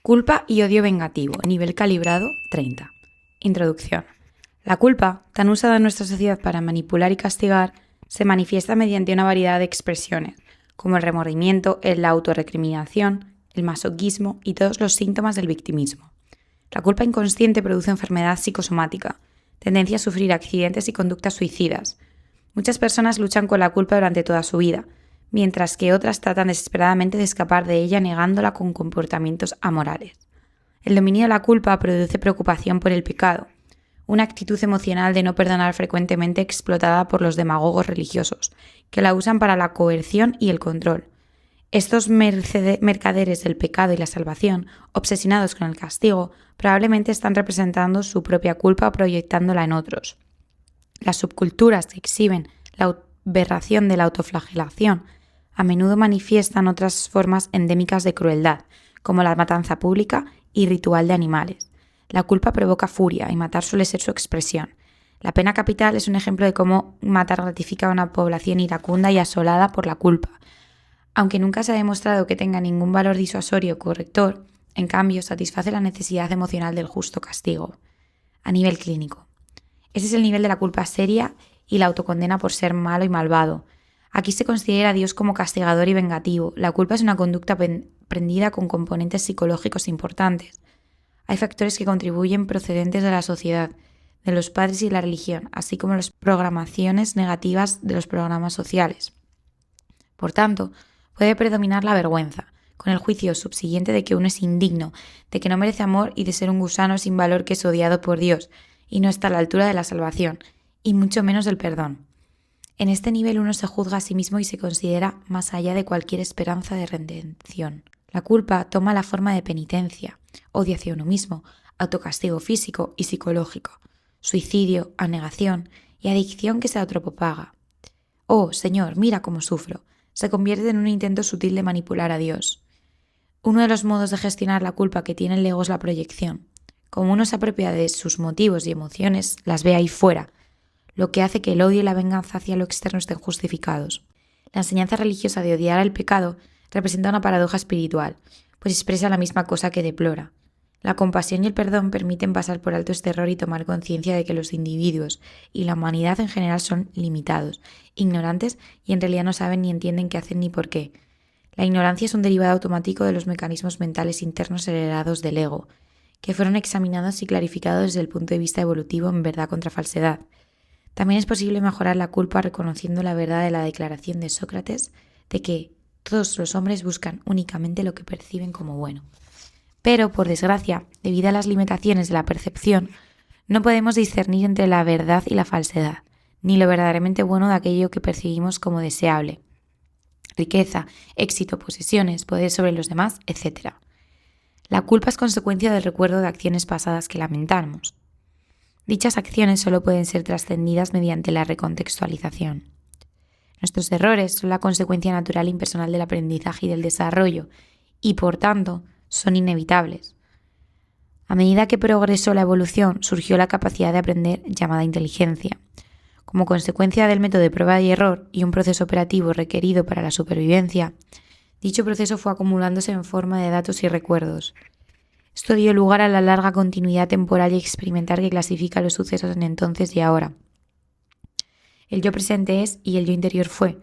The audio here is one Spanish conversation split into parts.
Culpa y odio vengativo, nivel calibrado 30. Introducción. La culpa, tan usada en nuestra sociedad para manipular y castigar, se manifiesta mediante una variedad de expresiones, como el remordimiento, la autorrecriminación, el masoquismo y todos los síntomas del victimismo. La culpa inconsciente produce enfermedad psicosomática, tendencia a sufrir accidentes y conductas suicidas. Muchas personas luchan con la culpa durante toda su vida, mientras que otras tratan desesperadamente de escapar de ella negándola con comportamientos amorales. El dominio de la culpa produce preocupación por el pecado, una actitud emocional de no perdonar frecuentemente explotada por los demagogos religiosos, que la usan para la coerción y el control. Estos mercaderes del pecado y la salvación, obsesionados con el castigo, probablemente están representando su propia culpa proyectándola en otros. Las subculturas que exhiben la aberración de la autoflagelación a menudo manifiestan otras formas endémicas de crueldad, como la matanza pública y ritual de animales. La culpa provoca furia y matar suele ser su expresión. La pena capital es un ejemplo de cómo matar gratifica a una población iracunda y asolada por la culpa. Aunque nunca se ha demostrado que tenga ningún valor disuasorio o corrector, en cambio satisface la necesidad emocional del justo castigo. A nivel clínico. Ese es el nivel de la culpa seria y la autocondena por ser malo y malvado. Aquí se considera a Dios como castigador y vengativo. La culpa es una conducta prendida con componentes psicológicos importantes. Hay factores que contribuyen procedentes de la sociedad, de los padres y la religión, así como las programaciones negativas de los programas sociales. Por tanto, puede predominar la vergüenza, con el juicio subsiguiente de que uno es indigno, de que no merece amor y de ser un gusano sin valor que es odiado por Dios y no está a la altura de la salvación, y mucho menos del perdón. En este nivel uno se juzga a sí mismo y se considera más allá de cualquier esperanza de redención. La culpa toma la forma de penitencia, odio hacia uno mismo, autocastigo físico y psicológico, suicidio, anegación y adicción que se autopropaga. Oh, Señor, mira cómo sufro. Se convierte en un intento sutil de manipular a Dios. Uno de los modos de gestionar la culpa que tiene el ego es la proyección. Como uno se apropia de sus motivos y emociones, las ve ahí fuera, lo que hace que el odio y la venganza hacia lo externo estén justificados. La enseñanza religiosa de odiar al pecado representa una paradoja espiritual, pues expresa la misma cosa que deplora. La compasión y el perdón permiten pasar por alto este error y tomar conciencia de que los individuos y la humanidad en general son limitados, ignorantes y en realidad no saben ni entienden qué hacen ni por qué. La ignorancia es un derivado automático de los mecanismos mentales internos heredados del ego, que fueron examinados y clarificados desde el punto de vista evolutivo en verdad contra falsedad. También es posible mejorar la culpa reconociendo la verdad de la declaración de Sócrates de que todos los hombres buscan únicamente lo que perciben como bueno. Pero, por desgracia, debido a las limitaciones de la percepción, no podemos discernir entre la verdad y la falsedad, ni lo verdaderamente bueno de aquello que percibimos como deseable. Riqueza, éxito, posesiones, poder sobre los demás, etc. La culpa es consecuencia del recuerdo de acciones pasadas que lamentamos. Dichas acciones solo pueden ser trascendidas mediante la recontextualización. Nuestros errores son la consecuencia natural e impersonal del aprendizaje y del desarrollo, y por tanto son inevitables. A medida que progresó la evolución, surgió la capacidad de aprender llamada inteligencia. Como consecuencia del método de prueba y error y un proceso operativo requerido para la supervivencia, dicho proceso fue acumulándose en forma de datos y recuerdos. Esto dio lugar a la larga continuidad temporal y experimental que clasifica los sucesos en entonces y ahora. El yo presente es y el yo interior fue,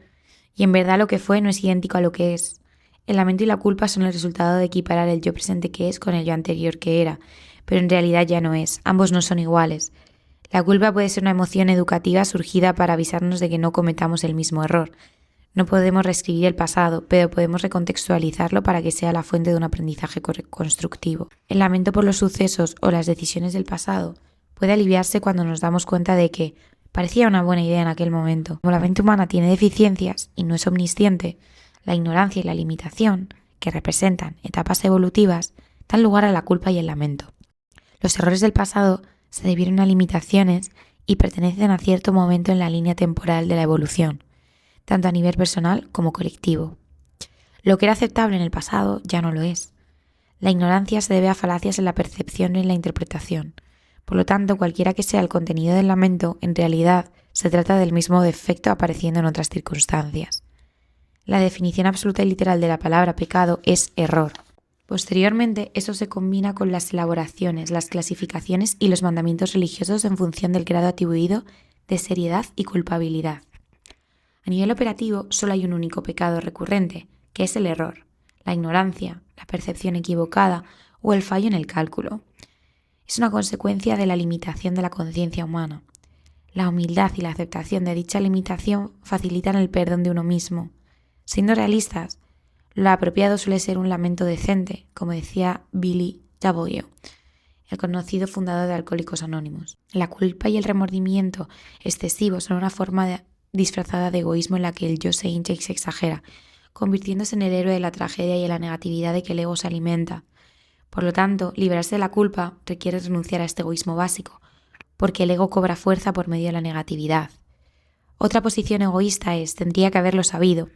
y en verdad lo que fue no es idéntico a lo que es. El lamento y la culpa son el resultado de equiparar el yo presente que es con el yo anterior que era, pero en realidad ya no es, ambos no son iguales. La culpa puede ser una emoción educativa surgida para avisarnos de que no cometamos el mismo error. No podemos reescribir el pasado, pero podemos recontextualizarlo para que sea la fuente de un aprendizaje constructivo. El lamento por los sucesos o las decisiones del pasado puede aliviarse cuando nos damos cuenta de que parecía una buena idea en aquel momento. Como la mente humana tiene deficiencias y no es omnisciente, la ignorancia y la limitación, que representan etapas evolutivas, dan lugar a la culpa y el lamento. Los errores del pasado se debieron a limitaciones y pertenecen a cierto momento en la línea temporal de la evolución, tanto a nivel personal como colectivo. Lo que era aceptable en el pasado ya no lo es. La ignorancia se debe a falacias en la percepción y en la interpretación. Por lo tanto, cualquiera que sea el contenido del lamento, en realidad se trata del mismo defecto apareciendo en otras circunstancias. La definición absoluta y literal de la palabra pecado es error. Posteriormente, eso se combina con las elaboraciones, las clasificaciones y los mandamientos religiosos en función del grado atribuido de seriedad y culpabilidad. A nivel operativo, solo hay un único pecado recurrente, que es el error, la ignorancia, la percepción equivocada o el fallo en el cálculo. Es una consecuencia de la limitación de la conciencia humana. La humildad y la aceptación de dicha limitación facilitan el perdón de uno mismo. Siendo realistas, lo apropiado suele ser un lamento decente, como decía Billy W., el conocido fundador de Alcohólicos Anónimos. La culpa y el remordimiento excesivos son una forma disfrazada de egoísmo en la que el yo se hincha y se exagera, convirtiéndose en el héroe de la tragedia y en la negatividad de que el ego se alimenta. Por lo tanto, librarse de la culpa requiere renunciar a este egoísmo básico, porque el ego cobra fuerza por medio de la negatividad. Otra posición egoísta es tendría que haberlo sabido,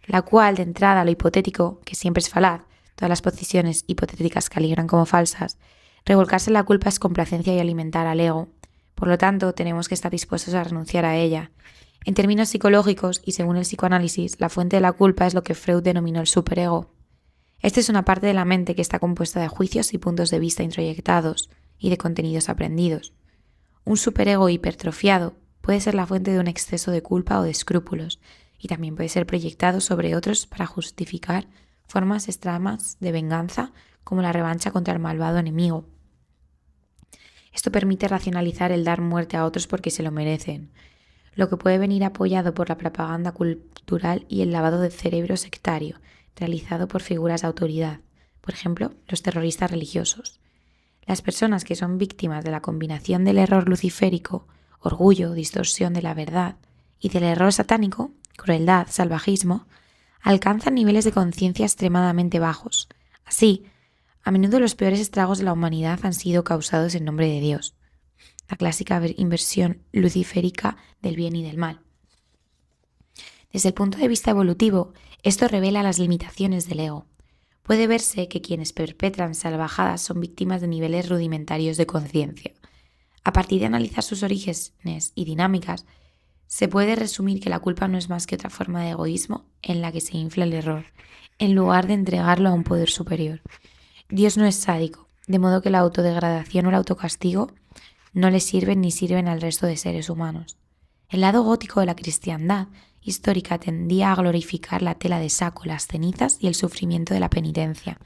la cual, de entrada, lo hipotético, que siempre es falaz, todas las posiciones hipotéticas calibran como falsas, revolcarse en la culpa es complacencia y alimentar al ego. Por lo tanto, tenemos que estar dispuestos a renunciar a ella. En términos psicológicos y según el psicoanálisis, la fuente de la culpa es lo que Freud denominó el superego. Esta es una parte de la mente que está compuesta de juicios y puntos de vista introyectados y de contenidos aprendidos. Un superego hipertrofiado puede ser la fuente de un exceso de culpa o de escrúpulos, y también puede ser proyectado sobre otros para justificar formas extremas de venganza, como la revancha contra el malvado enemigo. Esto permite racionalizar el dar muerte a otros porque se lo merecen, lo que puede venir apoyado por la propaganda cultural y el lavado de cerebro sectario, realizado por figuras de autoridad, por ejemplo, los terroristas religiosos. Las personas que son víctimas de la combinación del error luciférico, orgullo, distorsión de la verdad, y del error satánico, crueldad, salvajismo, alcanzan niveles de conciencia extremadamente bajos. Así, a menudo los peores estragos de la humanidad han sido causados en nombre de Dios, la clásica inversión luciférica del bien y del mal. Desde el punto de vista evolutivo, esto revela las limitaciones del ego. Puede verse que quienes perpetran salvajadas son víctimas de niveles rudimentarios de conciencia. A partir de analizar sus orígenes y dinámicas, se puede resumir que la culpa no es más que otra forma de egoísmo en la que se infla el error, en lugar de entregarlo a un poder superior. Dios no es sádico, de modo que la autodegradación o el autocastigo no le sirven ni sirven al resto de seres humanos. El lado gótico de la cristiandad histórica tendía a glorificar la tela de saco, las cenizas y el sufrimiento de la penitencia.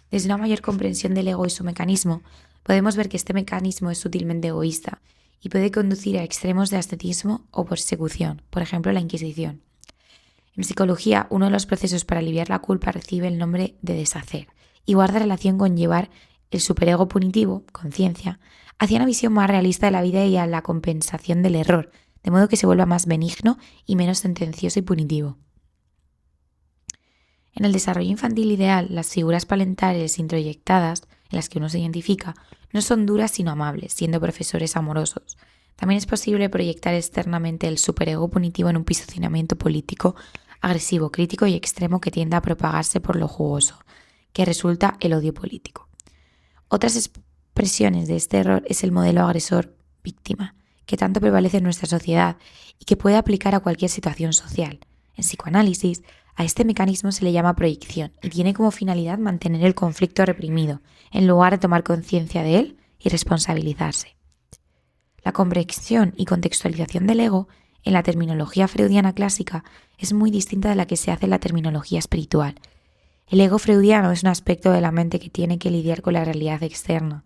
Desde una mayor comprensión del ego y su mecanismo, podemos ver que este mecanismo es sutilmente egoísta y puede conducir a extremos de ascetismo o persecución, por ejemplo la Inquisición. En psicología, uno de los procesos para aliviar la culpa recibe el nombre de deshacer y guarda relación con llevar el superego punitivo, conciencia, hacia una visión más realista de la vida y a la compensación del error, de modo que se vuelva más benigno y menos sentencioso y punitivo. En el desarrollo infantil ideal, las figuras parentales introyectadas, en las que uno se identifica, no son duras sino amables, siendo profesores amorosos. También es posible proyectar externamente el superego punitivo en un posicionamiento político agresivo, crítico y extremo que tiende a propagarse por lo jugoso, que resulta el odio político. Otras expresiones de este error es el modelo agresor-víctima, que tanto prevalece en nuestra sociedad y que puede aplicar a cualquier situación social. En psicoanálisis, a este mecanismo se le llama proyección y tiene como finalidad mantener el conflicto reprimido, en lugar de tomar conciencia de él y responsabilizarse. La comprensión y contextualización del ego, en la terminología freudiana clásica, es muy distinta de la que se hace en la terminología espiritual. El ego freudiano es un aspecto de la mente que tiene que lidiar con la realidad externa,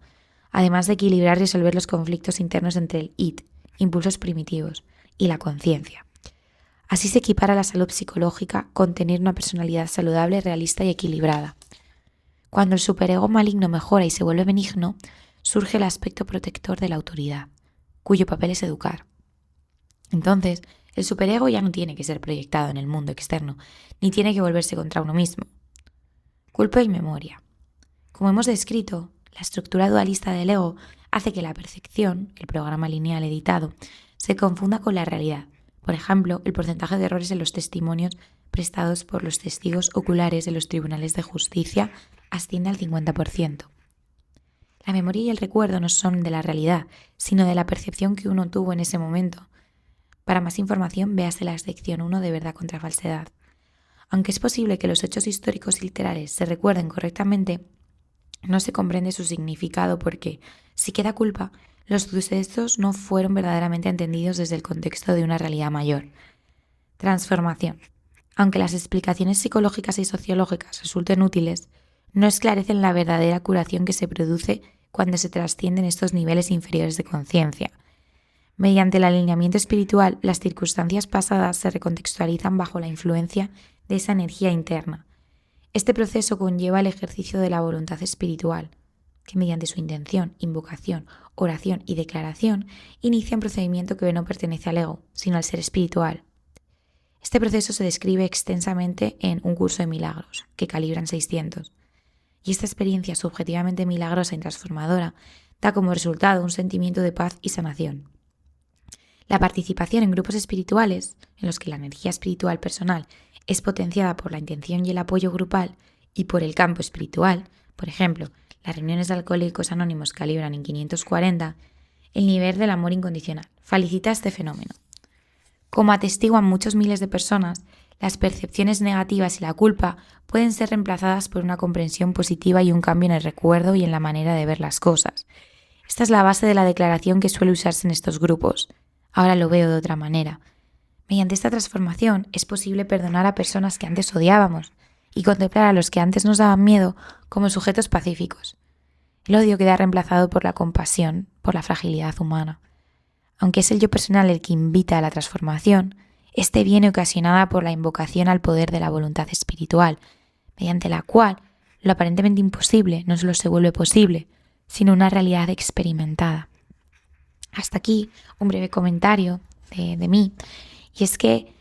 además de equilibrar y resolver los conflictos internos entre el id, impulsos primitivos, y la conciencia. Así se equipara la salud psicológica con tener una personalidad saludable, realista y equilibrada. Cuando el superego maligno mejora y se vuelve benigno, surge el aspecto protector de la autoridad, cuyo papel es educar. Entonces, el superego ya no tiene que ser proyectado en el mundo externo, ni tiene que volverse contra uno mismo. Culpa y memoria. Como hemos descrito, la estructura dualista del ego hace que la percepción, el programa lineal editado, se confunda con la realidad. Por ejemplo, el porcentaje de errores en los testimonios prestados por los testigos oculares de los tribunales de justicia asciende al 50%. La memoria y el recuerdo no son de la realidad, sino de la percepción que uno tuvo en ese momento. Para más información, véase la sección 1 de Verdad contra Falsedad. Aunque es posible que los hechos históricos y literales se recuerden correctamente, no se comprende su significado porque, si queda culpa, los sucesos no fueron verdaderamente entendidos desde el contexto de una realidad mayor. Transformación. Aunque las explicaciones psicológicas y sociológicas resulten útiles, no esclarecen la verdadera curación que se produce cuando se trascienden estos niveles inferiores de conciencia. Mediante el alineamiento espiritual, las circunstancias pasadas se recontextualizan bajo la influencia de esa energía interna. Este proceso conlleva el ejercicio de la voluntad espiritual, que mediante su intención, invocación, oración y declaración inicia un procedimiento que no pertenece al ego, sino al ser espiritual. Este proceso se describe extensamente en Un curso de milagros, que calibran 600. Y esta experiencia subjetivamente milagrosa y transformadora da como resultado un sentimiento de paz y sanación. La participación en grupos espirituales, en los que la energía espiritual personal es potenciada por la intención y el apoyo grupal y por el campo espiritual, por ejemplo, las reuniones de Alcohólicos Anónimos calibran en 540, el nivel del amor incondicional facilita este fenómeno. Como atestiguan muchos miles de personas, las percepciones negativas y la culpa pueden ser reemplazadas por una comprensión positiva y un cambio en el recuerdo y en la manera de ver las cosas. Esta es la base de la declaración que suele usarse en estos grupos. Ahora lo veo de otra manera. Mediante esta transformación es posible perdonar a personas que antes odiábamos y contemplar a los que antes nos daban miedo como sujetos pacíficos. El odio queda reemplazado por la compasión, por la fragilidad humana. Aunque es el yo personal el que invita a la transformación, este viene ocasionada por la invocación al poder de la voluntad espiritual, mediante la cual lo aparentemente imposible no solo se vuelve posible, sino una realidad experimentada. Hasta aquí un breve comentario de mí, y es que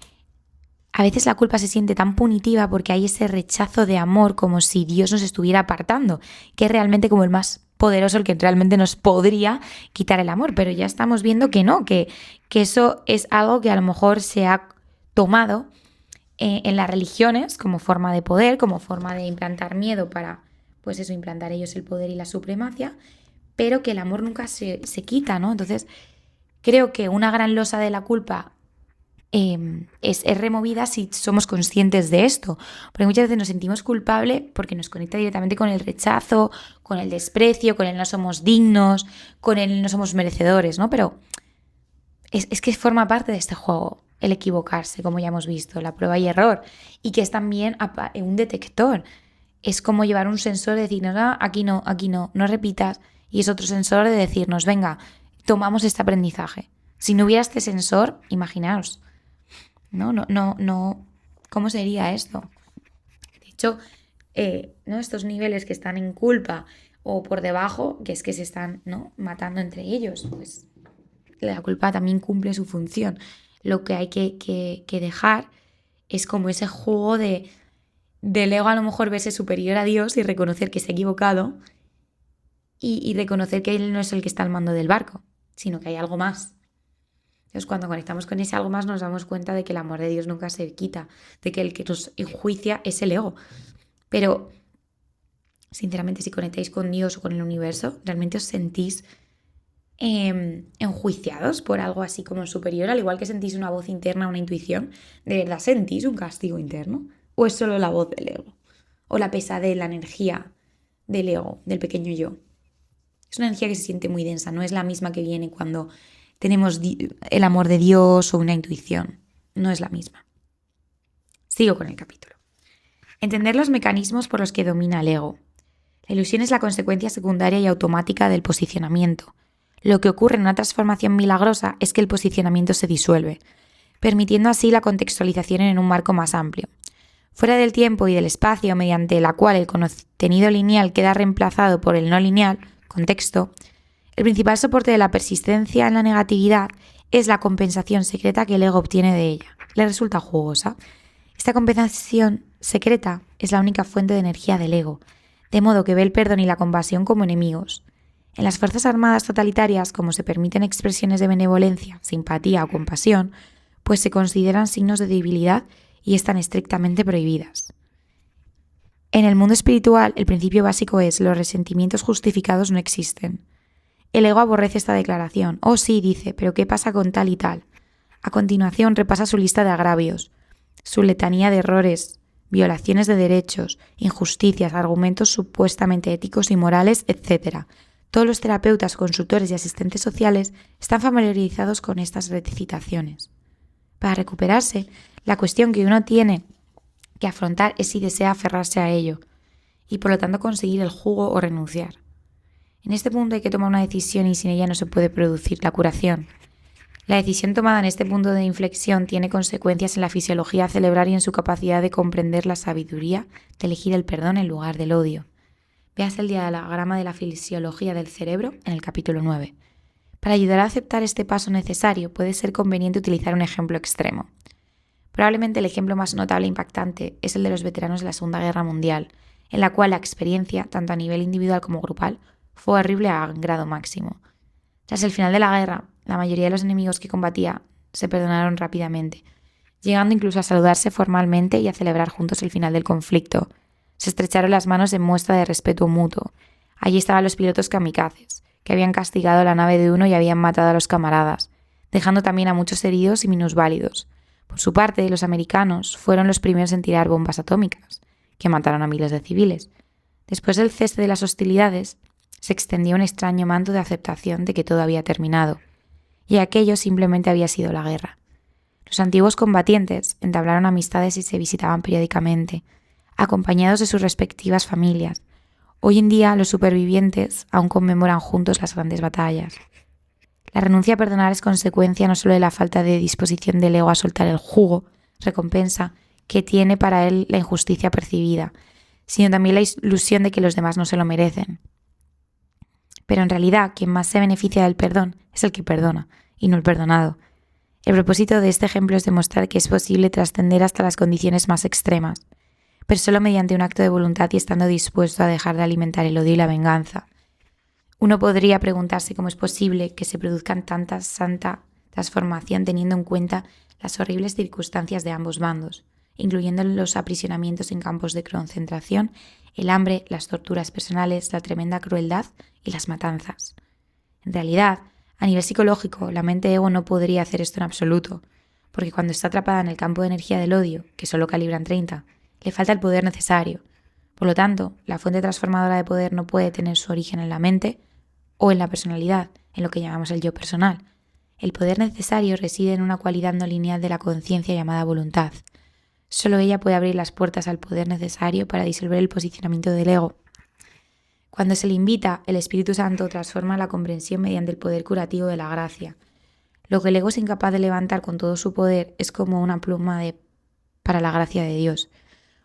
a veces la culpa se siente tan punitiva porque hay ese rechazo de amor como si Dios nos estuviera apartando, que es realmente como el más poderoso, el que realmente nos podría quitar el amor, pero ya estamos viendo que no, que eso es algo que a lo mejor se ha tomado en las religiones como forma de poder, como forma de implantar miedo para, pues eso, implantar ellos el poder y la supremacia, pero que el amor nunca se quita, ¿no? Entonces, creo que una gran losa de la culpa es removida si somos conscientes de esto, porque muchas veces nos sentimos culpables porque nos conecta directamente con el rechazo, con el desprecio, con el no somos dignos, con el no somos merecedores, ¿no? Pero es que forma parte de este juego el equivocarse, como ya hemos visto, la prueba y error, y que es también un detector. Es como llevar un sensor de decirnos, aquí no repitas, y es otro sensor de decirnos, venga, tomamos este aprendizaje. Si no hubiera este sensor, imaginaos, no, ¿cómo sería esto? De hecho, ¿no? Estos niveles que están en culpa o por debajo, que es que se están, ¿no?, matando entre ellos, pues la culpa también cumple su función. Lo que hay que dejar es como ese juego del ego, a lo mejor verse superior a Dios y reconocer que se ha equivocado y reconocer que Él no es el que está al mando del barco, sino que hay algo más. Entonces, cuando conectamos con ese algo más, nos damos cuenta de que el amor de Dios nunca se quita, de que el que nos enjuicia es el ego. Pero, sinceramente, si conectáis con Dios o con el universo, ¿realmente os sentís enjuiciados por algo así como superior? Al igual que sentís una voz interna, una intuición, ¿de verdad sentís un castigo interno? ¿O es solo la voz del ego? ¿O la pesadez, la energía del ego, del pequeño yo? Es una energía que se siente muy densa, no es la misma que viene cuando tenemos el amor de Dios o una intuición. No es la misma. Sigo con el capítulo. Entender los mecanismos por los que domina el ego. La ilusión es la consecuencia secundaria y automática del posicionamiento. Lo que ocurre en una transformación milagrosa es que el posicionamiento se disuelve, permitiendo así la contextualización en un marco más amplio. Fuera del tiempo y del espacio mediante la cual el contenido lineal queda reemplazado por el no lineal, contexto, el principal soporte de la persistencia en la negatividad es la compensación secreta que el ego obtiene de ella. Le resulta jugosa. Esta compensación secreta es la única fuente de energía del ego, de modo que ve el perdón y la compasión como enemigos. En las fuerzas armadas totalitarias, como se permiten expresiones de benevolencia, simpatía o compasión, pues se consideran signos de debilidad y están estrictamente prohibidas. En el mundo espiritual, el principio básico es: los resentimientos justificados no existen. El ego aborrece esta declaración. Oh, sí, dice, pero ¿qué pasa con tal y tal? A continuación repasa su lista de agravios, su letanía de errores violaciones de derechos, injusticias, argumentos supuestamente éticos y morales, etc. Todos los terapeutas, consultores y asistentes sociales están familiarizados con estas recitaciones. Para recuperarse, la cuestión que uno tiene que afrontar es si desea aferrarse a ello y por lo tanto conseguir el jugo o renunciar. En este punto hay que tomar una decisión y sin ella no se puede producir la curación. La decisión tomada en este punto de inflexión tiene consecuencias en la fisiología cerebral y en su capacidad de comprender la sabiduría de elegir el perdón en lugar del odio. Veas el diagrama de la fisiología del cerebro en el capítulo 9. Para ayudar a aceptar este paso necesario puede ser conveniente utilizar un ejemplo extremo. Probablemente el ejemplo más notable e impactante es el de los veteranos de la Segunda Guerra Mundial, en la cual la experiencia, tanto a nivel individual como grupal, fue horrible a grado máximo. Tras el final de la guerra, la mayoría de los enemigos que combatía se perdonaron rápidamente, llegando incluso a saludarse formalmente y a celebrar juntos el final del conflicto. Se estrecharon las manos en muestra de respeto mutuo. Allí estaban los pilotos kamikazes, que habían castigado la nave de uno y habían matado a los camaradas, dejando también a muchos heridos y minusválidos. Por su parte, los americanos fueron los primeros en tirar bombas atómicas, que mataron a miles de civiles. Después del cese de las hostilidades, se extendía un extraño manto de aceptación de que todo había terminado, y aquello simplemente había sido la guerra. Los antiguos combatientes entablaron amistades y se visitaban periódicamente, acompañados de sus respectivas familias. Hoy en día los supervivientes aún conmemoran juntos las grandes batallas. La renuncia a perdonar es consecuencia no solo de la falta de disposición del ego a soltar el jugo, recompensa, que tiene para él la injusticia percibida, sino también la ilusión de que los demás no se lo merecen. Pero en realidad, quien más se beneficia del perdón es el que perdona, y no el perdonado. El propósito de este ejemplo es demostrar que es posible trascender hasta las condiciones más extremas, pero solo mediante un acto de voluntad y estando dispuesto a dejar de alimentar el odio y la venganza. Uno podría preguntarse cómo es posible que se produzcan tanta santa transformación teniendo en cuenta las horribles circunstancias de ambos bandos, incluyendo los aprisionamientos en campos de concentración, el hambre, las torturas personales, la tremenda crueldad y las matanzas. En realidad, a nivel psicológico, la mente ego no podría hacer esto en absoluto, porque cuando está atrapada en el campo de energía del odio, que solo calibran 30, le falta el poder necesario. Por lo tanto, la fuente transformadora de poder no puede tener su origen en la mente o en la personalidad, en lo que llamamos el yo personal. El poder necesario reside en una cualidad no lineal de la conciencia llamada voluntad. Solo ella puede abrir las puertas al poder necesario para disolver el posicionamiento del ego. Cuando se le invita, el Espíritu Santo transforma la comprensión mediante el poder curativo de la gracia. Lo que el ego es incapaz de levantar con todo su poder es como una pluma para la gracia de Dios.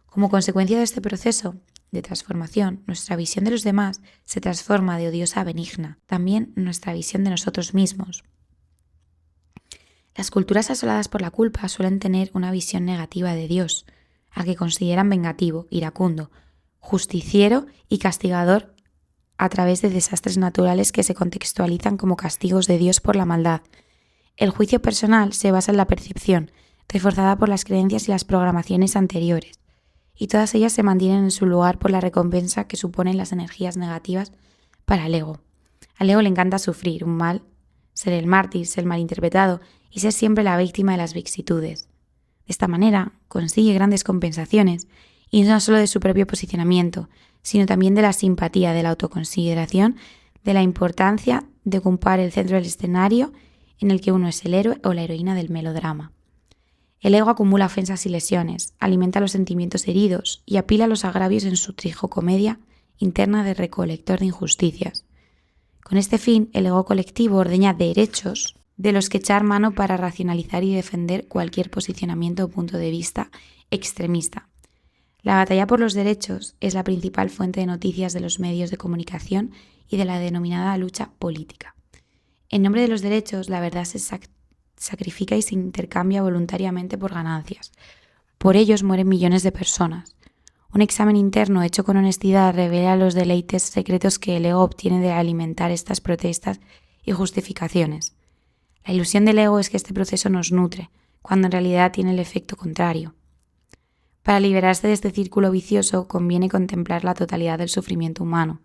Como consecuencia de este proceso de transformación, nuestra visión de los demás se transforma de odiosa a benigna, también nuestra visión de nosotros mismos. Las culturas asoladas por la culpa suelen tener una visión negativa de Dios, al que consideran vengativo, iracundo, justiciero y castigador a través de desastres naturales que se contextualizan como castigos de Dios por la maldad. El juicio personal se basa en la percepción, reforzada por las creencias y las programaciones anteriores, y todas ellas se mantienen en su lugar por la recompensa que suponen las energías negativas para el ego. Al ego le encanta sufrir un mal, ser el mártir, ser malinterpretado y ser siempre la víctima de las vicissitudes. De esta manera consigue grandes compensaciones, y no solo de su propio posicionamiento, sino también de la simpatía, de la autoconsideración, de la importancia de ocupar el centro del escenario en el que uno es el héroe o la heroína del melodrama. El ego acumula ofensas y lesiones, alimenta los sentimientos heridos y apila los agravios en su tragicomedia interna de recolector de injusticias. Con este fin, el ego colectivo ordeña derechos de los que echar mano para racionalizar y defender cualquier posicionamiento o punto de vista extremista. La batalla por los derechos es la principal fuente de noticias de los medios de comunicación y de la denominada lucha política. En nombre de los derechos, la verdad se sacrifica y se intercambia voluntariamente por ganancias. Por ellos mueren millones de personas. Un examen interno hecho con honestidad revela los deleites secretos que el ego obtiene de alimentar estas protestas y justificaciones. La ilusión del ego es que este proceso nos nutre, cuando en realidad tiene el efecto contrario. Para liberarse de este círculo vicioso conviene contemplar la totalidad del sufrimiento humano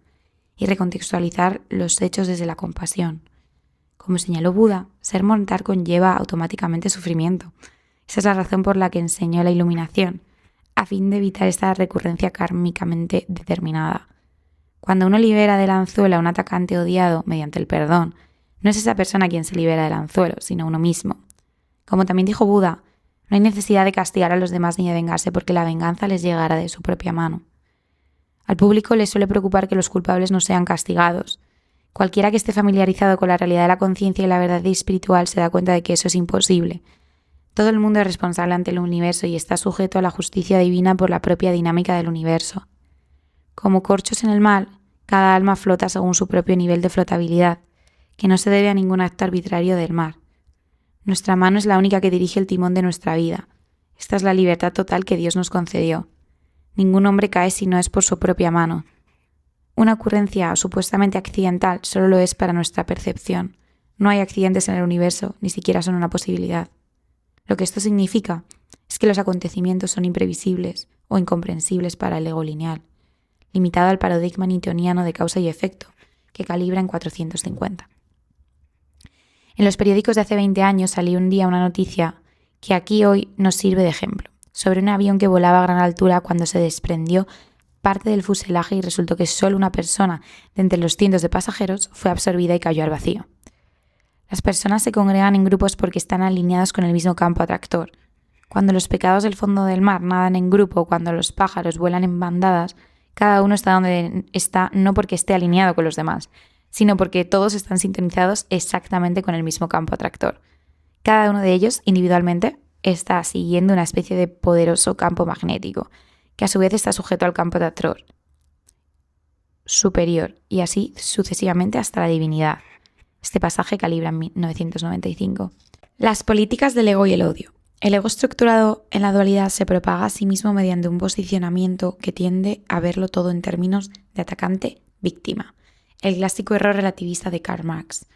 y recontextualizar los hechos desde la compasión. Como señaló Buda, ser mortal conlleva automáticamente sufrimiento. Esa es la razón por la que enseñó la iluminación. a fin de evitar esta recurrencia kármicamente determinada. Cuando uno libera del anzuelo a un atacante odiado mediante el perdón, no es esa persona quien se libera del anzuelo, sino uno mismo. Como también dijo Buda, no hay necesidad de castigar a los demás ni de vengarse porque la venganza les llegará de su propia mano. Al público le suele preocupar que los culpables no sean castigados. Cualquiera que esté familiarizado con la realidad de la conciencia y la verdad espiritual se da cuenta de que eso es imposible. Todo el mundo es responsable ante el universo y está sujeto a la justicia divina por la propia dinámica del universo. Como corchos en el mar, cada alma flota según su propio nivel de flotabilidad, que no se debe a ningún acto arbitrario del mar. Nuestra mano es la única que dirige el timón de nuestra vida. Esta es la libertad total que Dios nos concedió. Ningún hombre cae si no es por su propia mano. Una ocurrencia supuestamente accidental solo lo es para nuestra percepción. No hay accidentes en el universo, ni siquiera son una posibilidad. Lo que esto significa es que los acontecimientos son imprevisibles o incomprensibles para el ego lineal, limitado al paradigma newtoniano de causa y efecto, que calibra en 450. En los periódicos de hace 20 años salió un día una noticia que aquí hoy nos sirve de ejemplo, sobre un avión que volaba a gran altura cuando se desprendió parte del fuselaje y resultó que solo una persona de entre los cientos de pasajeros fue absorbida y cayó al vacío. Las personas se congregan en grupos porque están alineados con el mismo campo atractor. Cuando los pecados del fondo del mar nadan en grupo, cuando los pájaros vuelan en bandadas, cada uno está donde está no porque esté alineado con los demás, sino porque todos están sintonizados exactamente con el mismo campo atractor. Cada uno de ellos, individualmente, está siguiendo una especie de poderoso campo magnético, que a su vez está sujeto al campo atractor superior, y así sucesivamente hasta la divinidad. Este pasaje calibra en 1995. Las políticas del ego y el odio. El ego estructurado en la dualidad se propaga a sí mismo mediante un posicionamiento que tiende a verlo todo en términos de atacante-víctima, el clásico error relativista de Karl Marx.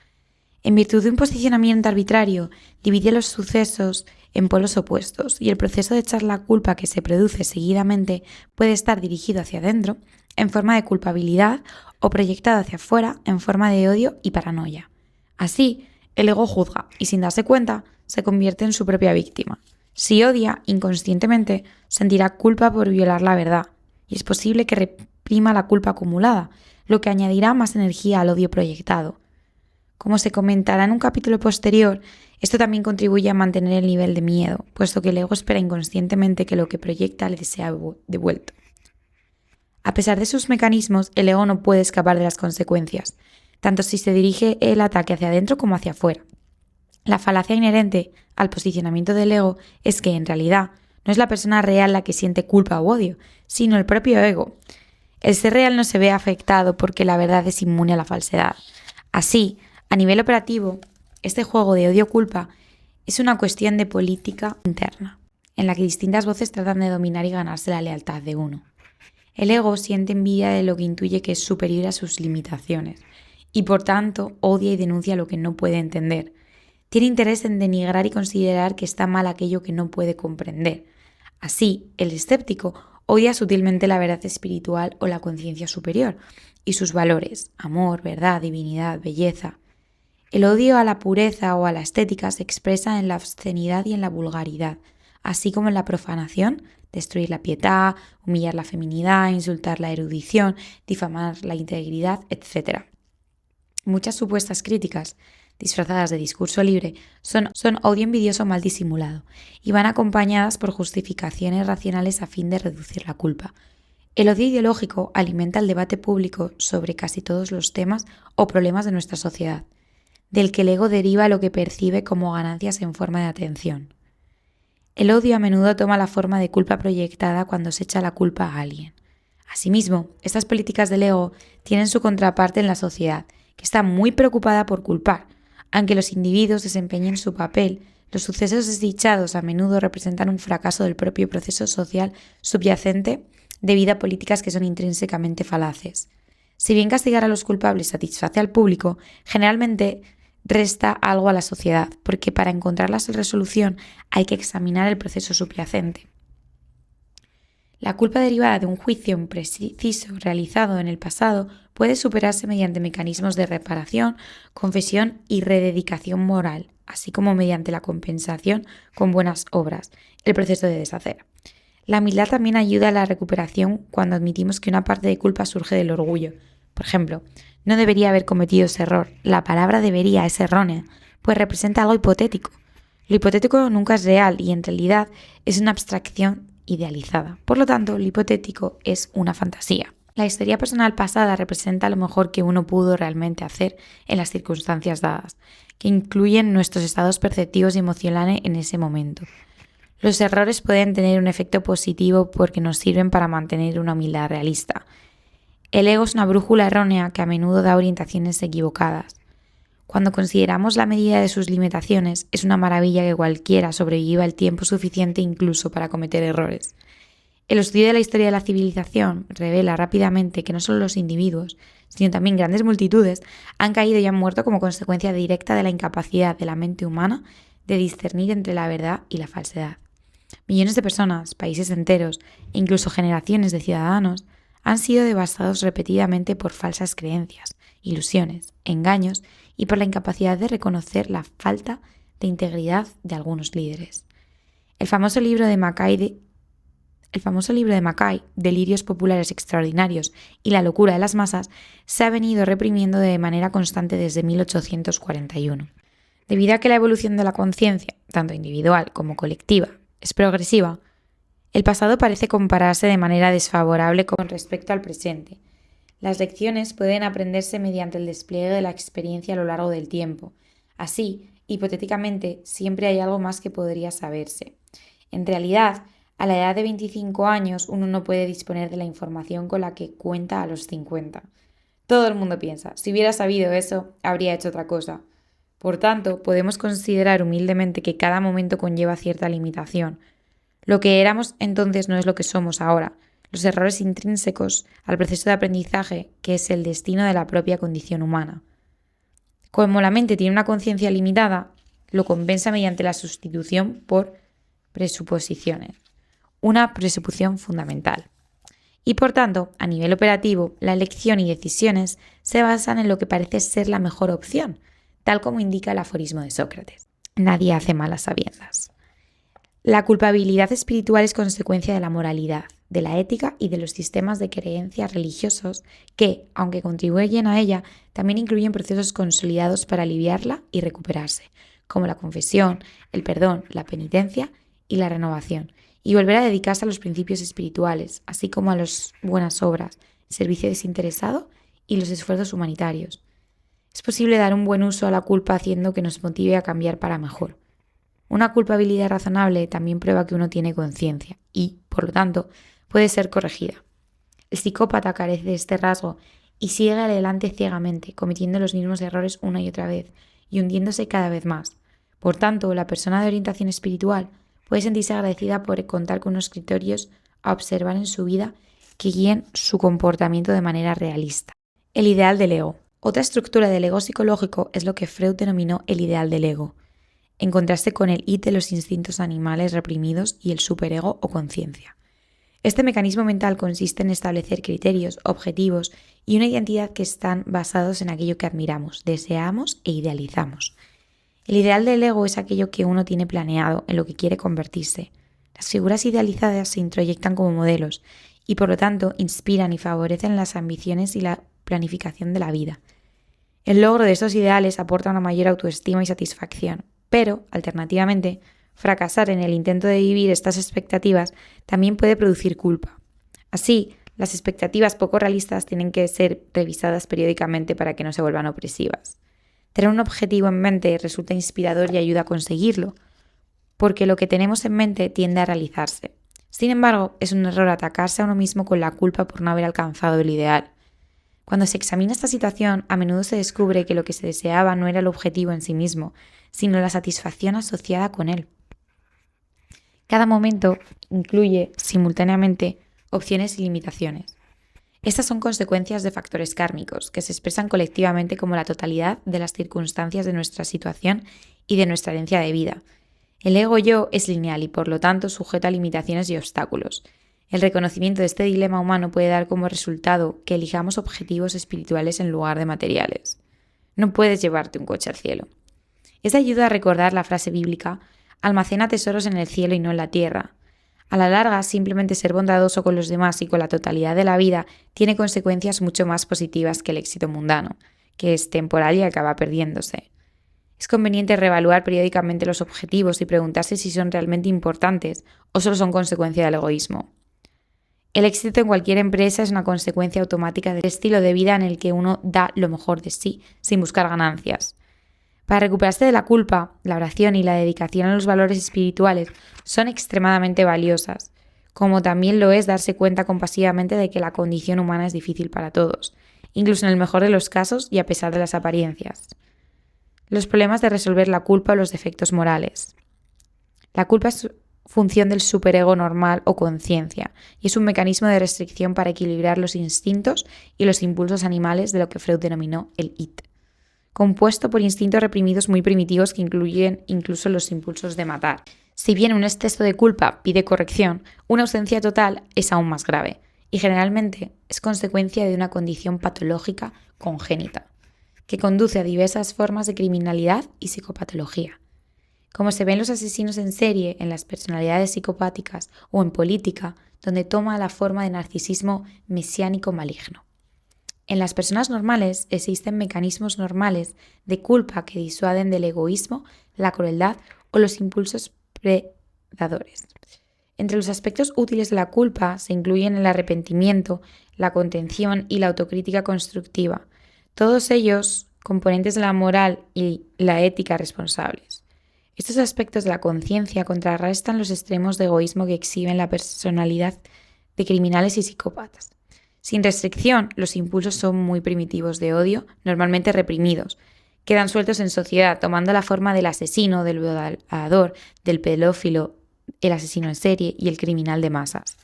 En virtud de un posicionamiento arbitrario, divide los sucesos en polos opuestos y el proceso de echar la culpa que se produce seguidamente puede estar dirigido hacia adentro en forma de culpabilidad o proyectado hacia afuera en forma de odio y paranoia. Así, el ego juzga y sin darse cuenta se convierte en su propia víctima. Si odia, inconscientemente sentirá culpa por violar la verdad y es posible que reprima la culpa acumulada, lo que añadirá más energía al odio proyectado. Como se comentará en un capítulo posterior, esto también contribuye a mantener el nivel de miedo, puesto que el ego espera inconscientemente que lo que proyecta le sea devuelto. A pesar de sus mecanismos, el ego no puede escapar de las consecuencias, tanto si se dirige el ataque hacia adentro como hacia afuera. La falacia inherente al posicionamiento del ego es que, en realidad, no es la persona real la que siente culpa o odio, sino el propio ego. El ser real no se ve afectado porque la verdad es inmune a la falsedad. Así, a nivel operativo, este juego de odio-culpa es una cuestión de política interna, en la que distintas voces tratan de dominar y ganarse la lealtad de uno. El ego siente envidia de lo que intuye que es superior a sus limitaciones y, por tanto, odia y denuncia lo que no puede entender. Tiene interés en denigrar y considerar que está mal aquello que no puede comprender. Así, el escéptico odia sutilmente la verdad espiritual o la conciencia superior y sus valores, amor, verdad, divinidad, belleza. El odio a la pureza o a la estética se expresa en la obscenidad y en la vulgaridad, así como en la profanación, destruir la piedad, humillar la feminidad, insultar la erudición, difamar la integridad, etc. Muchas supuestas críticas, disfrazadas de discurso libre, son odio envidioso mal disimulado y van acompañadas por justificaciones racionales a fin de reducir la culpa. El odio ideológico alimenta el debate público sobre casi todos los temas o problemas de nuestra sociedad, del que el ego deriva lo que percibe como ganancias en forma de atención. El odio a menudo toma la forma de culpa proyectada cuando se echa la culpa a alguien. Asimismo, estas políticas del ego tienen su contraparte en la sociedad, que está muy preocupada por culpar. Aunque los individuos desempeñen su papel, los sucesos desdichados a menudo representan un fracaso del propio proceso social subyacente debido a políticas que son intrínsecamente falaces. Si bien castigar a los culpables satisface al público, generalmente resta algo a la sociedad, porque para encontrar la resolución hay que examinar el proceso subyacente. La culpa derivada de un juicio impreciso realizado en el pasado puede superarse mediante mecanismos de reparación, confesión y rededicación moral, así como mediante la compensación con buenas obras, el proceso de deshacer. La humildad también ayuda a la recuperación cuando admitimos que una parte de culpa surge del orgullo. Por ejemplo, no debería haber cometido ese error. La palabra debería es errónea, pues representa algo hipotético. Lo hipotético nunca es real y en realidad es una abstracción idealizada. Por lo tanto, lo hipotético es una fantasía. La historia personal pasada representa lo mejor que uno pudo realmente hacer en las circunstancias dadas, que incluyen nuestros estados perceptivos y emocionales en ese momento. Los errores pueden tener un efecto positivo porque nos sirven para mantener una humildad realista. El ego es una brújula errónea que a menudo da orientaciones equivocadas. Cuando consideramos la medida de sus limitaciones, es una maravilla que cualquiera sobreviva el tiempo suficiente incluso para cometer errores. El estudio de la historia de la civilización revela rápidamente que no solo los individuos, sino también grandes multitudes han caído y han muerto como consecuencia directa de la incapacidad de la mente humana de discernir entre la verdad y la falsedad. Millones de personas, países enteros e incluso generaciones de ciudadanos han sido devastados repetidamente por falsas creencias, ilusiones, engaños y por la incapacidad de reconocer la falta de integridad de algunos líderes. El famoso libro de Mackay, Delirios populares extraordinarios y la locura de las masas, se ha venido reprimiendo de manera constante desde 1841. Debido a que la evolución de la conciencia, tanto individual como colectiva, es progresiva, el pasado parece compararse de manera desfavorable con respecto al presente. Las lecciones pueden aprenderse mediante el despliegue de la experiencia a lo largo del tiempo. Así, hipotéticamente, siempre hay algo más que podría saberse. En realidad, a la edad de 25 años uno no puede disponer de la información con la que cuenta a los 50. Todo el mundo piensa, si hubiera sabido eso, habría hecho otra cosa. Por tanto, podemos considerar humildemente que cada momento conlleva cierta limitación. Lo que éramos entonces no es lo que somos ahora. Los errores intrínsecos al proceso de aprendizaje, que es el destino de la propia condición humana. Como la mente tiene una conciencia limitada, lo compensa mediante la sustitución por presuposiciones, una presuposición fundamental. Y por tanto, a nivel operativo, la elección y decisiones se basan en lo que parece ser la mejor opción, tal como indica el aforismo de Sócrates. Nadie hace mal a sabiendas. La culpabilidad espiritual es consecuencia de la moralidad, de la ética y de los sistemas de creencias religiosos que, aunque contribuyen a ella, también incluyen procesos consolidados para aliviarla y recuperarse, como la confesión, el perdón, la penitencia y la renovación, y volver a dedicarse a los principios espirituales, así como a las buenas obras, el servicio desinteresado y los esfuerzos humanitarios. Es posible dar un buen uso a la culpa haciendo que nos motive a cambiar para mejor. Una culpabilidad razonable también prueba que uno tiene conciencia y, por lo tanto, puede ser corregida. El psicópata carece de este rasgo y sigue adelante ciegamente, cometiendo los mismos errores una y otra vez y hundiéndose cada vez más. Por tanto, la persona de orientación espiritual puede sentirse agradecida por contar con unos criterios a observar en su vida que guíen su comportamiento de manera realista. El ideal del ego. Otra estructura del ego psicológico es lo que Freud denominó el ideal del ego, en contraste con el id de los instintos animales reprimidos y el superego o conciencia. Este mecanismo mental consiste en establecer criterios, objetivos y una identidad que están basados en aquello que admiramos, deseamos e idealizamos. El ideal del ego es aquello que uno tiene planeado, en lo que quiere convertirse. Las figuras idealizadas se introyectan como modelos y por lo tanto inspiran y favorecen las ambiciones y la planificación de la vida. El logro de estos ideales aporta una mayor autoestima y satisfacción, pero, alternativamente, fracasar en el intento de vivir estas expectativas también puede producir culpa. Así, las expectativas poco realistas tienen que ser revisadas periódicamente para que no se vuelvan opresivas. Tener un objetivo en mente resulta inspirador y ayuda a conseguirlo, porque lo que tenemos en mente tiende a realizarse. Sin embargo, es un error atacarse a uno mismo con la culpa por no haber alcanzado el ideal. Cuando se examina esta situación, a menudo se descubre que lo que se deseaba no era el objetivo en sí mismo, sino la satisfacción asociada con él. Cada momento incluye, simultáneamente, opciones y limitaciones. Estas son consecuencias de factores kármicos, que se expresan colectivamente como la totalidad de las circunstancias de nuestra situación y de nuestra herencia de vida. El ego-yo es lineal y, por lo tanto, sujeto a limitaciones y obstáculos. El reconocimiento de este dilema humano puede dar como resultado que elijamos objetivos espirituales en lugar de materiales. No puedes llevarte un coche al cielo. Esto ayuda a recordar la frase bíblica: almacena tesoros en el cielo y no en la tierra. A la larga, simplemente ser bondadoso con los demás y con la totalidad de la vida tiene consecuencias mucho más positivas que el éxito mundano, que es temporal y acaba perdiéndose. Es conveniente reevaluar periódicamente los objetivos y preguntarse si son realmente importantes o solo son consecuencia del egoísmo. El éxito en cualquier empresa es una consecuencia automática del estilo de vida en el que uno da lo mejor de sí, sin buscar ganancias. Para recuperarse de la culpa, la oración y la dedicación a los valores espirituales son extremadamente valiosas, como también lo es darse cuenta compasivamente de que la condición humana es difícil para todos, incluso en el mejor de los casos y a pesar de las apariencias. Los problemas de resolver la culpa o los defectos morales. La culpa es función del superego normal o conciencia y es un mecanismo de restricción para equilibrar los instintos y los impulsos animales de lo que Freud denominó el id, compuesto por instintos reprimidos muy primitivos que incluyen incluso los impulsos de matar. Si bien un exceso de culpa pide corrección, una ausencia total es aún más grave y generalmente es consecuencia de una condición patológica congénita, que conduce a diversas formas de criminalidad y psicopatología. Como se ve en los asesinos en serie, en las personalidades psicopáticas o en política, donde toma la forma de narcisismo mesiánico maligno. En las personas normales existen mecanismos normales de culpa que disuaden del egoísmo, la crueldad o los impulsos predadores. Entre los aspectos útiles de la culpa se incluyen el arrepentimiento, la contención y la autocrítica constructiva, todos ellos componentes de la moral y la ética responsables. Estos aspectos de la conciencia contrarrestan los extremos de egoísmo que exhiben la personalidad de criminales y psicópatas. Sin restricción, los impulsos son muy primitivos de odio, normalmente reprimidos. Quedan sueltos en sociedad, tomando la forma del asesino, del violador, del pedófilo, el asesino en serie y el criminal de masas.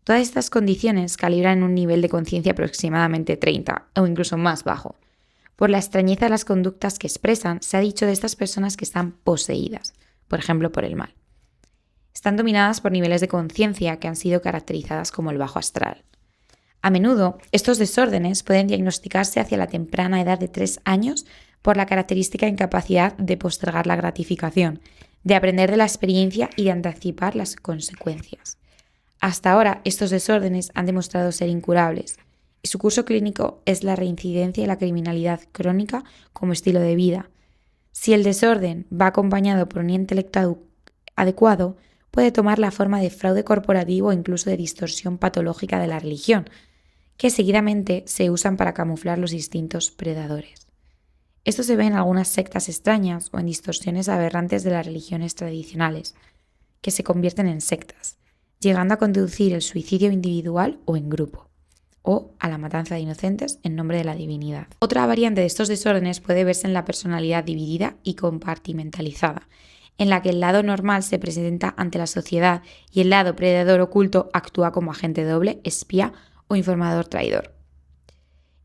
Todas estas condiciones calibran un nivel de conciencia aproximadamente 30 o incluso más bajo. Por la extrañeza de las conductas que expresan, se ha dicho de estas personas que están poseídas, por ejemplo, por el mal. Están dominadas por niveles de conciencia que han sido caracterizadas como el bajo astral. A menudo, estos desórdenes pueden diagnosticarse hacia la temprana edad de 3 años por la característica incapacidad de postergar la gratificación, de aprender de la experiencia y de anticipar las consecuencias. Hasta ahora, estos desórdenes han demostrado ser incurables, y su curso clínico es la reincidencia y la criminalidad crónica como estilo de vida. Si el desorden va acompañado por un intelecto adecuado, puede tomar la forma de fraude corporativo o incluso de distorsión patológica de la religión, que seguidamente se usan para camuflar los instintos predadores. Esto se ve en algunas sectas extrañas o en distorsiones aberrantes de las religiones tradicionales, que se convierten en sectas, llegando a conducir el suicidio individual o en grupo, o a la matanza de inocentes en nombre de la divinidad. Otra variante de estos desórdenes puede verse en la personalidad dividida y compartimentalizada, en la que el lado normal se presenta ante la sociedad y el lado predador oculto actúa como agente doble, espía o informador traidor.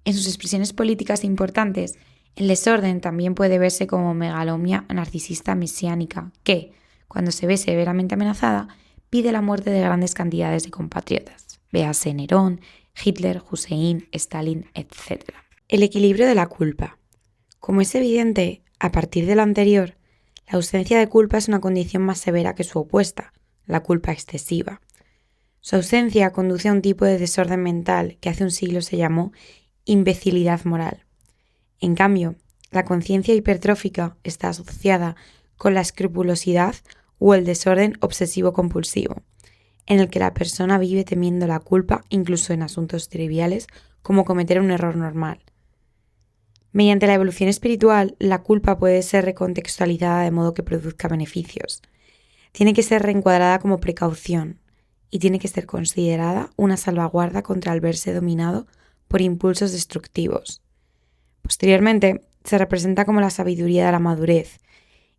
En sus expresiones políticas importantes, el desorden también puede verse como megalomania narcisista mesiánica que, cuando se ve severamente amenazada, pide la muerte de grandes cantidades de compatriotas. Véase Nerón, Hitler, Hussein, Stalin, etc. El equilibrio de la culpa. Como es evidente, a partir de lo anterior, la ausencia de culpa es una condición más severa que su opuesta, la culpa excesiva. Su ausencia conduce a un tipo de desorden mental que hace un siglo se llamó imbecilidad moral. En cambio, la conciencia hipertrófica está asociada con la escrupulosidad o el desorden obsesivo-compulsivo, en el que la persona vive temiendo la culpa incluso en asuntos triviales como cometer un error normal. Mediante la evolución espiritual, la culpa puede ser recontextualizada de modo que produzca beneficios. Tiene que ser reencuadrada como precaución y tiene que ser considerada una salvaguarda contra el verse dominado por impulsos destructivos. Posteriormente, se representa como la sabiduría de la madurez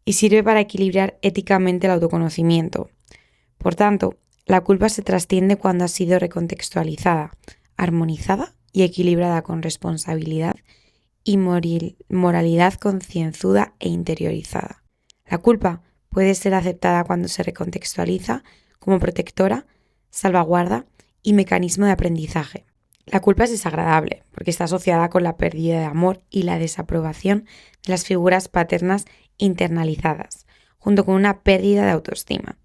y sirve para equilibrar éticamente el autoconocimiento. Por tanto, la culpa se trasciende cuando ha sido recontextualizada, armonizada y equilibrada con responsabilidad y moralidad concienzuda e interiorizada. La culpa puede ser aceptada cuando se recontextualiza como protectora, salvaguarda y mecanismo de aprendizaje. La culpa es desagradable porque está asociada con la pérdida de amor y la desaprobación de las figuras paternas internalizadas, junto con una pérdida de autoestima.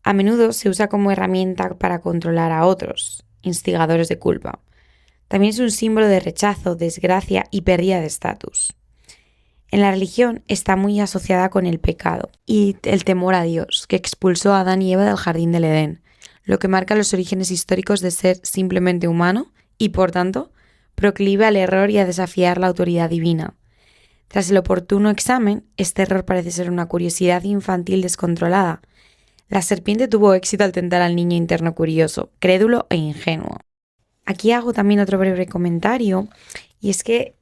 A menudo se usa como herramienta para controlar a otros, instigadores de culpa. También es un símbolo de rechazo, desgracia y pérdida de estatus. En la religión está muy asociada con el pecado y el temor a Dios, que expulsó a Adán y Eva del jardín del Edén, lo que marca los orígenes históricos de ser simplemente humano y, por tanto, proclive al error y a desafiar la autoridad divina. Tras el oportuno examen, este error parece ser una curiosidad infantil descontrolada. La serpiente tuvo éxito al tentar al niño interno curioso, crédulo e ingenuo. Aquí hago también otro breve comentario, y es que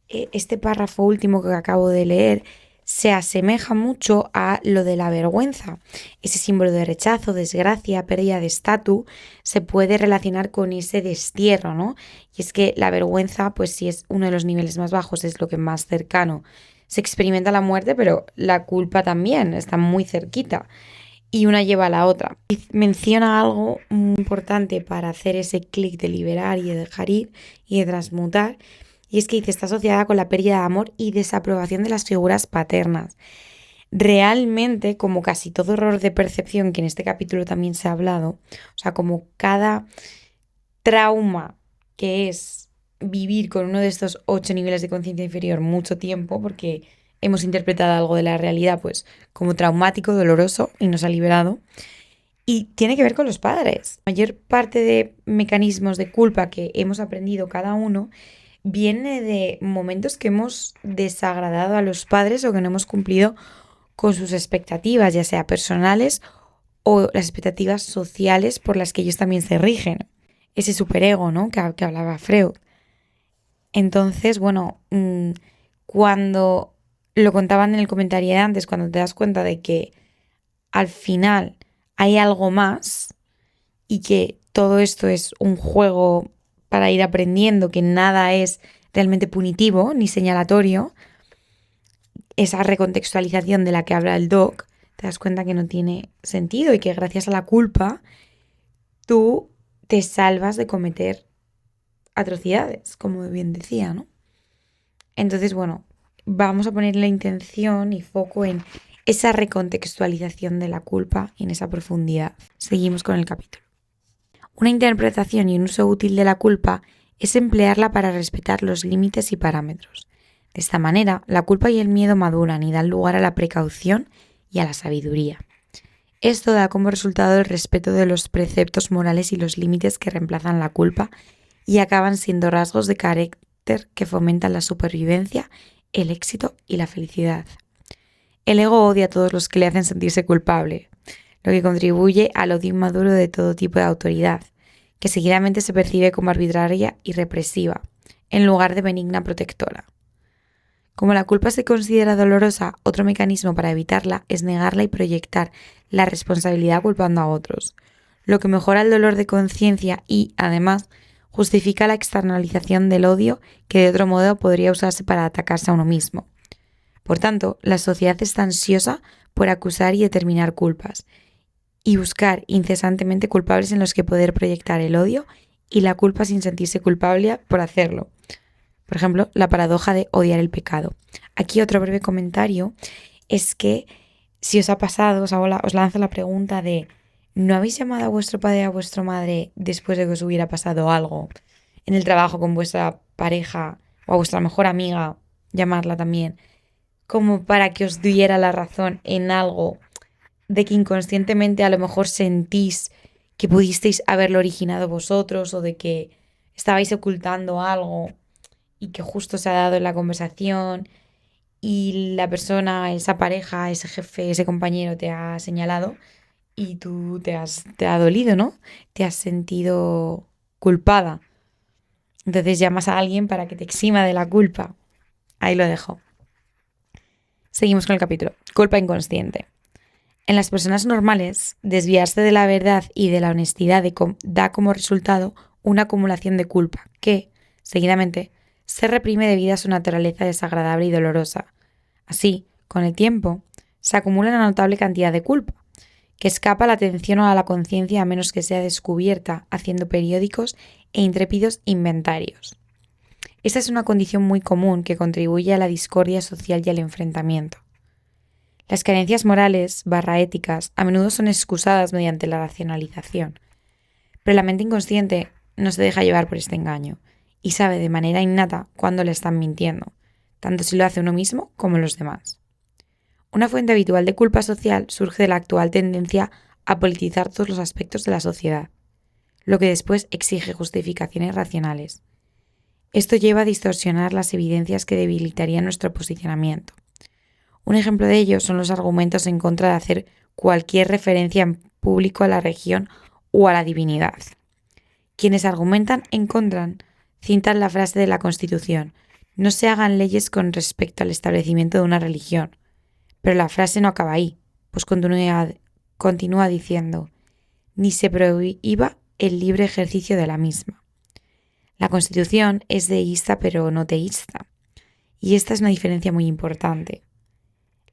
este párrafo último que acabo de leer se asemeja mucho a lo de la vergüenza. Ese símbolo de rechazo, desgracia, pérdida de estatus, se puede relacionar con ese destierro, ¿no? Y es que la vergüenza, pues si es uno de los niveles más bajos, es lo que más cercano se experimenta la muerte, pero la culpa también está muy cerquita. Y una lleva a la otra. Y menciona algo muy importante para hacer ese clic de liberar y de dejar ir y de transmutar. Y es que dice, está asociada con la pérdida de amor y desaprobación de las figuras paternas. Realmente, como casi todo error de percepción, que en este capítulo también se ha hablado, o sea, como cada trauma que es vivir con uno de estos 8 niveles de conciencia inferior mucho tiempo, porque hemos interpretado algo de la realidad pues como traumático, doloroso y nos ha liberado. Y tiene que ver con los padres. La mayor parte de mecanismos de culpa que hemos aprendido cada uno viene de momentos que hemos desagradado a los padres o que no hemos cumplido con sus expectativas, ya sea personales o las expectativas sociales por las que ellos también se rigen. Ese superego, ¿no? que hablaba Freud. Entonces, bueno, cuando lo contaban en el comentario de antes, cuando te das cuenta de que al final hay algo más y que todo esto es un juego para ir aprendiendo, que nada es realmente punitivo ni señalatorio, esa recontextualización de la que habla el doc, te das cuenta que no tiene sentido y que gracias a la culpa tú te salvas de cometer atrocidades, como bien decía, ¿no? Entonces, bueno, vamos a poner la intención y foco en esa recontextualización de la culpa y en esa profundidad. Seguimos con el capítulo. Una interpretación y un uso útil de la culpa es emplearla para respetar los límites y parámetros. De esta manera, la culpa y el miedo maduran y dan lugar a la precaución y a la sabiduría. Esto da como resultado el respeto de los preceptos morales y los límites que reemplazan la culpa y acaban siendo rasgos de carácter que fomentan la supervivencia, el éxito y la felicidad. El ego odia a todos los que le hacen sentirse culpable, lo que contribuye al odio inmaduro de todo tipo de autoridad, que seguidamente se percibe como arbitraria y represiva, en lugar de benigna protectora. Como la culpa se considera dolorosa, otro mecanismo para evitarla es negarla y proyectar la responsabilidad culpando a otros, lo que mejora el dolor de conciencia y, además, justifica la externalización del odio que de otro modo podría usarse para atacarse a uno mismo. Por tanto, la sociedad está ansiosa por acusar y determinar culpas y buscar incesantemente culpables en los que poder proyectar el odio y la culpa sin sentirse culpable por hacerlo. Por ejemplo, la paradoja de odiar el pecado. Aquí otro breve comentario es que si os ha pasado, os lanzo la pregunta de ¿no habéis llamado a vuestro padre o a vuestra madre después de que os hubiera pasado algo en el trabajo con vuestra pareja o a vuestra mejor amiga, llamarla también, como para que os diera la razón en algo de que inconscientemente a lo mejor sentís que pudisteis haberlo originado vosotros o de que estabais ocultando algo y que justo se ha dado en la conversación y la persona, esa pareja, ese jefe, ese compañero te ha señalado y tú te ha dolido, ¿no? Te has sentido culpada. Entonces llamas a alguien para que te exima de la culpa. Ahí lo dejo. Seguimos con el capítulo. Culpa inconsciente. En las personas normales, desviarse de la verdad y de la honestidad da como resultado una acumulación de culpa que, seguidamente, se reprime debido a su naturaleza desagradable y dolorosa. Así, con el tiempo, se acumula una notable cantidad de culpa, que escapa a la atención o a la conciencia a menos que sea descubierta haciendo periódicos e intrépidos inventarios. Esta es una condición muy común que contribuye a la discordia social y al enfrentamiento. Las carencias morales éticas a menudo son excusadas mediante la racionalización, pero la mente inconsciente no se deja llevar por este engaño y sabe de manera innata cuándo le están mintiendo, tanto si lo hace uno mismo como los demás. Una fuente habitual de culpa social surge de la actual tendencia a politizar todos los aspectos de la sociedad, lo que después exige justificaciones racionales. Esto lleva a distorsionar las evidencias que debilitarían nuestro posicionamiento. Un ejemplo de ello son los argumentos en contra de hacer cualquier referencia en público a la religión o a la divinidad. Quienes argumentan en contra citan la frase de la Constitución: no se hagan leyes con respecto al establecimiento de una religión. Pero la frase no acaba ahí, pues continúa diciendo: ni se prohíba el libre ejercicio de la misma. La Constitución es deísta pero no teísta, y esta es una diferencia muy importante.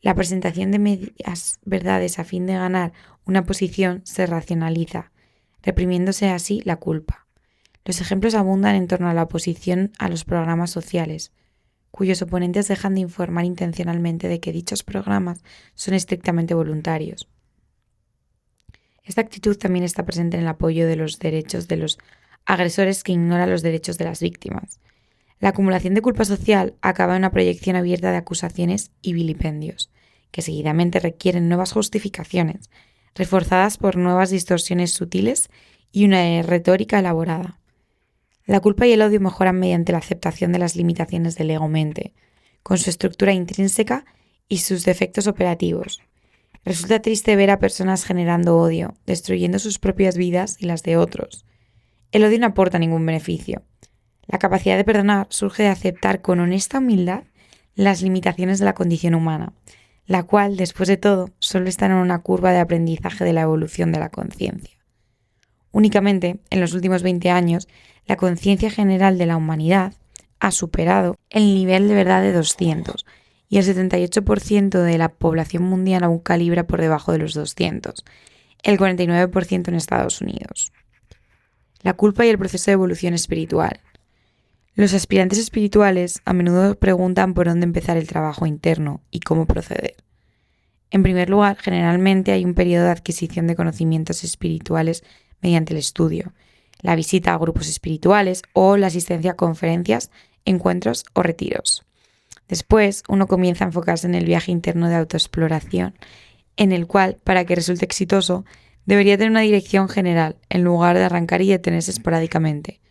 La presentación de medias verdades a fin de ganar una posición se racionaliza, reprimiéndose así la culpa. Los ejemplos abundan en torno a la oposición a los programas sociales, cuyos oponentes dejan de informar intencionalmente de que dichos programas son estrictamente voluntarios. Esta actitud también está presente en el apoyo de los derechos de los agresores que ignora los derechos de las víctimas. La acumulación de culpa social acaba en una proyección abierta de acusaciones y vilipendios, que seguidamente requieren nuevas justificaciones, reforzadas por nuevas distorsiones sutiles y una retórica elaborada. La culpa y el odio mejoran mediante la aceptación de las limitaciones del ego-mente, con su estructura intrínseca y sus defectos operativos. Resulta triste ver a personas generando odio, destruyendo sus propias vidas y las de otros. El odio no aporta ningún beneficio. La capacidad de perdonar surge de aceptar con honesta humildad las limitaciones de la condición humana, la cual, después de todo, solo está en una curva de aprendizaje de la evolución de la conciencia. Únicamente, en los últimos 20 años, la conciencia general de la humanidad ha superado el nivel de verdad de 200, y el 78% de la población mundial aún calibra por debajo de los 200, el 49% en Estados Unidos. La culpa y el proceso de evolución espiritual. Los aspirantes espirituales a menudo preguntan por dónde empezar el trabajo interno y cómo proceder. En primer lugar, generalmente hay un periodo de adquisición de conocimientos espirituales mediante el estudio, la visita a grupos espirituales o la asistencia a conferencias, encuentros o retiros. Después, uno comienza a enfocarse en el viaje interno de autoexploración, en el cual, para que resulte exitoso, debería tener una dirección general, en lugar de arrancar y detenerse esporádicamente,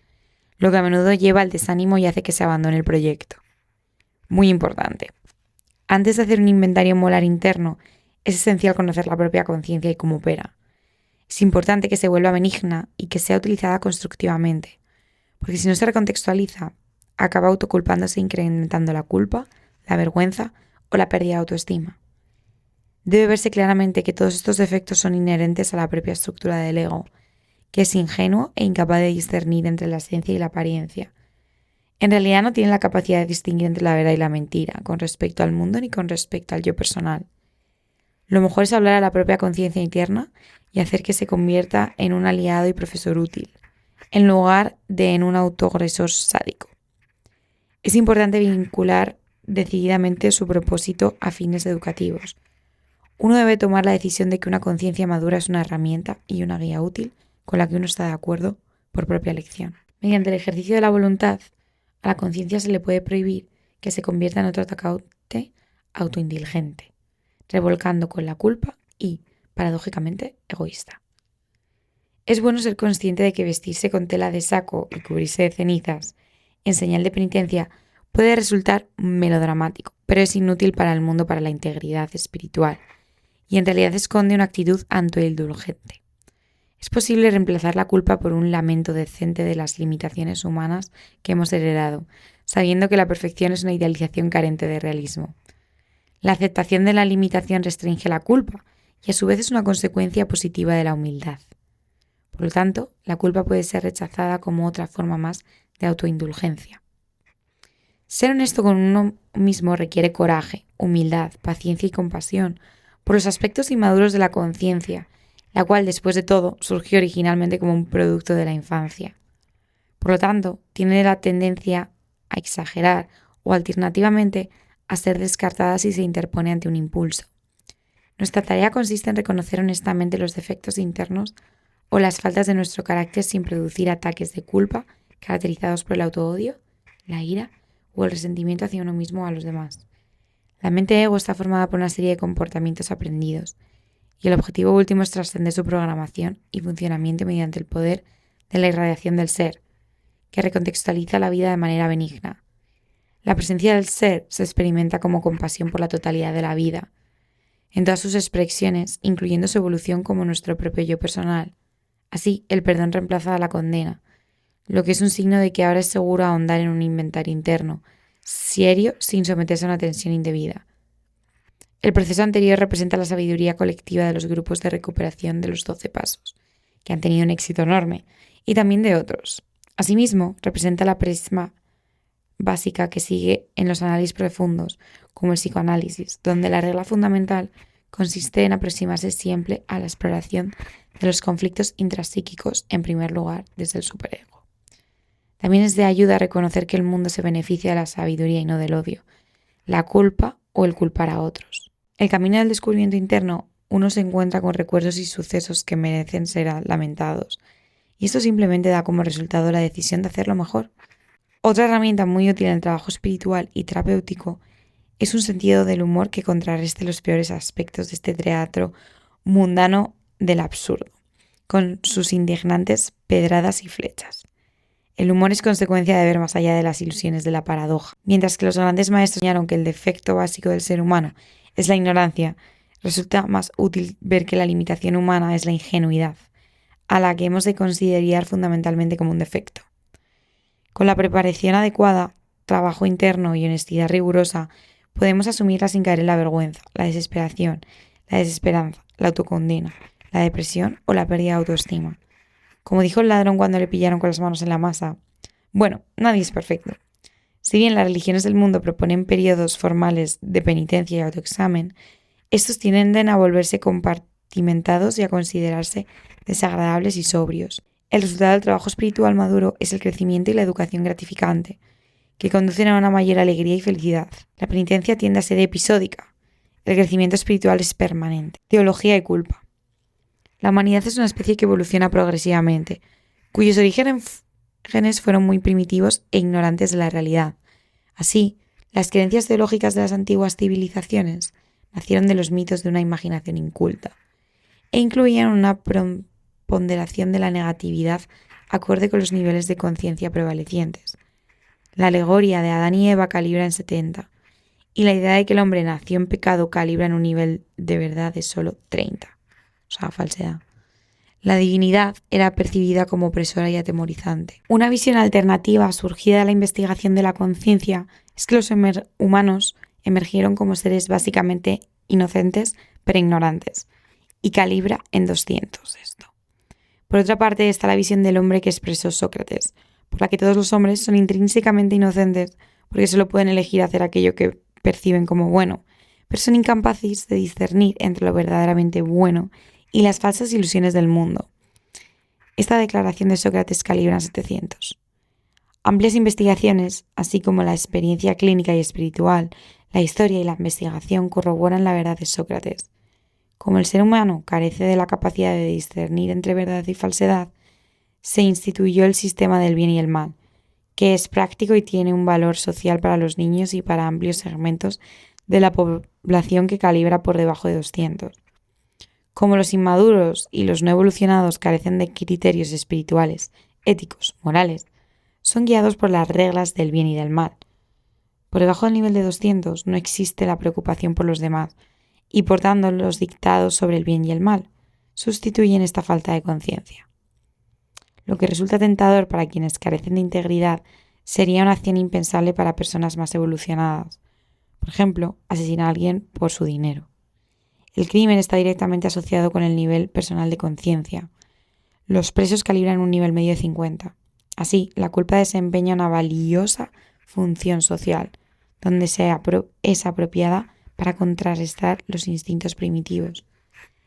lo que a menudo lleva al desánimo y hace que se abandone el proyecto. Muy importante. Antes de hacer un inventario molar interno, es esencial conocer la propia conciencia y cómo opera. Es importante que se vuelva benigna y que sea utilizada constructivamente, porque si no se recontextualiza, acaba autoculpándose, incrementando la culpa, la vergüenza o la pérdida de autoestima. Debe verse claramente que todos estos defectos son inherentes a la propia estructura del ego, que es ingenuo e incapaz de discernir entre la esencia y la apariencia. En realidad no tiene la capacidad de distinguir entre la verdad y la mentira, con respecto al mundo ni con respecto al yo personal. Lo mejor es hablar a la propia conciencia interna y hacer que se convierta en un aliado y profesor útil, en lugar de en un autoagresor sádico. Es importante vincular decididamente su propósito a fines educativos. Uno debe tomar la decisión de que una conciencia madura es una herramienta y una guía útil con la que uno está de acuerdo por propia elección. Mediante el ejercicio de la voluntad, a la conciencia se le puede prohibir que se convierta en otro atacante autoindulgente, revolcando con la culpa y, paradójicamente, egoísta. Es bueno ser consciente de que vestirse con tela de saco y cubrirse de cenizas en señal de penitencia puede resultar melodramático, pero es inútil para el mundo, para la integridad espiritual, y en realidad esconde una actitud autoindulgente. Es posible reemplazar la culpa por un lamento decente de las limitaciones humanas que hemos heredado, sabiendo que la perfección es una idealización carente de realismo. La aceptación de la limitación restringe la culpa y a su vez es una consecuencia positiva de la humildad. Por lo tanto, la culpa puede ser rechazada como otra forma más de autoindulgencia. Ser honesto con uno mismo requiere coraje, humildad, paciencia y compasión por los aspectos inmaduros de la conciencia, la cual, después de todo, surgió originalmente como un producto de la infancia. Por lo tanto, tiene la tendencia a exagerar o, alternativamente, a ser descartada si se interpone ante un impulso. Nuestra tarea consiste en reconocer honestamente los defectos internos o las faltas de nuestro carácter sin producir ataques de culpa caracterizados por el autoodio, la ira o el resentimiento hacia uno mismo o a los demás. La mente ego está formada por una serie de comportamientos aprendidos y el objetivo último es trascender su programación y funcionamiento mediante el poder de la irradiación del ser, que recontextualiza la vida de manera benigna. La presencia del ser se experimenta como compasión por la totalidad de la vida, en todas sus expresiones, incluyendo su evolución como nuestro propio yo personal. Así, el perdón reemplaza a la condena, lo que es un signo de que ahora es seguro ahondar en un inventario interno, serio, sin someterse a una tensión indebida. El proceso anterior representa la sabiduría colectiva de los grupos de recuperación de los 12 pasos, que han tenido un éxito enorme, y también de otros. Asimismo, representa la prisma básica que sigue en los análisis profundos, como el psicoanálisis, donde la regla fundamental consiste en aproximarse siempre a la exploración de los conflictos intrapsíquicos, en primer lugar, desde el superego. También es de ayuda a reconocer que el mundo se beneficia de la sabiduría y no del odio, la culpa o el culpar a otros. El camino del descubrimiento interno, uno se encuentra con recuerdos y sucesos que merecen ser lamentados, y esto simplemente da como resultado la decisión de hacerlo mejor. Otra herramienta muy útil en el trabajo espiritual y terapéutico es un sentido del humor que contrarreste los peores aspectos de este teatro mundano del absurdo, con sus indignantes pedradas y flechas. El humor es consecuencia de ver más allá de las ilusiones de la paradoja. Mientras que los grandes maestros enseñaron que el defecto básico del ser humano es la ignorancia, resulta más útil ver que la limitación humana es la ingenuidad, a la que hemos de considerar fundamentalmente como un defecto. Con la preparación adecuada, trabajo interno y honestidad rigurosa, podemos asumirla sin caer en la vergüenza, la desesperación, la desesperanza, la autocondena, la depresión o la pérdida de autoestima. Como dijo el ladrón cuando le pillaron con las manos en la masa, bueno, nadie es perfecto. Si bien las religiones del mundo proponen periodos formales de penitencia y autoexamen, estos tienden a volverse compartimentados y a considerarse desagradables y sobrios. El resultado del trabajo espiritual maduro es el crecimiento y la educación gratificante, que conducen a una mayor alegría y felicidad. La penitencia tiende a ser episódica. El crecimiento espiritual es permanente. Teología y culpa. La humanidad es una especie que evoluciona progresivamente, cuyos orígenes fueron muy primitivos e ignorantes de la realidad. Así, las creencias teológicas de las antiguas civilizaciones nacieron de los mitos de una imaginación inculta e incluían una ponderación de la negatividad acorde con los niveles de conciencia prevalecientes. La alegoría de Adán y Eva calibra en 70 y la idea de que el hombre nació en pecado calibra en un nivel de verdad de solo 30. O sea, falsedad. La divinidad era percibida como opresora y atemorizante. Una visión alternativa surgida de la investigación de la conciencia es que los humanos emergieron como seres básicamente inocentes pero ignorantes, y calibra en 200 esto. Por otra parte está la visión del hombre que expresó Sócrates, por la que todos los hombres son intrínsecamente inocentes porque solo pueden elegir hacer aquello que perciben como bueno, pero son incapaces de discernir entre lo verdaderamente bueno y las falsas ilusiones del mundo. Esta declaración de Sócrates calibra en 700. Amplias investigaciones, así como la experiencia clínica y espiritual, la historia y la investigación corroboran la verdad de Sócrates. Como el ser humano carece de la capacidad de discernir entre verdad y falsedad, se instituyó el sistema del bien y el mal, que es práctico y tiene un valor social para los niños y para amplios segmentos de la población que calibra por debajo de 200. Como los inmaduros y los no evolucionados carecen de criterios espirituales, éticos, morales, son guiados por las reglas del bien y del mal. Por debajo del nivel de 200 no existe la preocupación por los demás y por tanto los dictados sobre el bien y el mal sustituyen esta falta de conciencia. Lo que resulta tentador para quienes carecen de integridad sería una acción impensable para personas más evolucionadas. Por ejemplo, asesinar a alguien por su dinero. El crimen está directamente asociado con el nivel personal de conciencia. Los presos calibran un nivel medio de 50. Así, la culpa desempeña una valiosa función social, donde es apropiada para contrarrestar los instintos primitivos.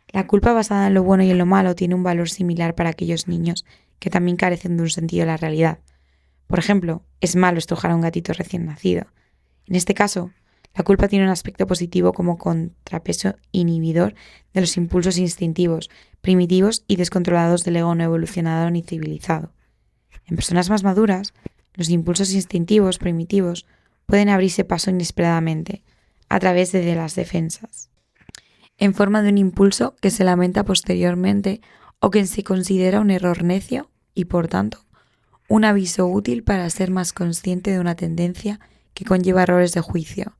La culpa basada en lo bueno y en lo malo tiene un valor similar para aquellos niños que también carecen de un sentido de la realidad. Por ejemplo, es malo estrujar a un gatito recién nacido. En este caso, La culpa tiene un aspecto positivo como contrapeso inhibidor de los impulsos instintivos, primitivos y descontrolados del ego no evolucionado ni civilizado. En personas más maduras, los impulsos instintivos primitivos pueden abrirse paso inesperadamente a través de las defensas, en forma de un impulso que se lamenta posteriormente o que se considera un error necio y, por tanto, un aviso útil para ser más consciente de una tendencia que conlleva errores de juicio.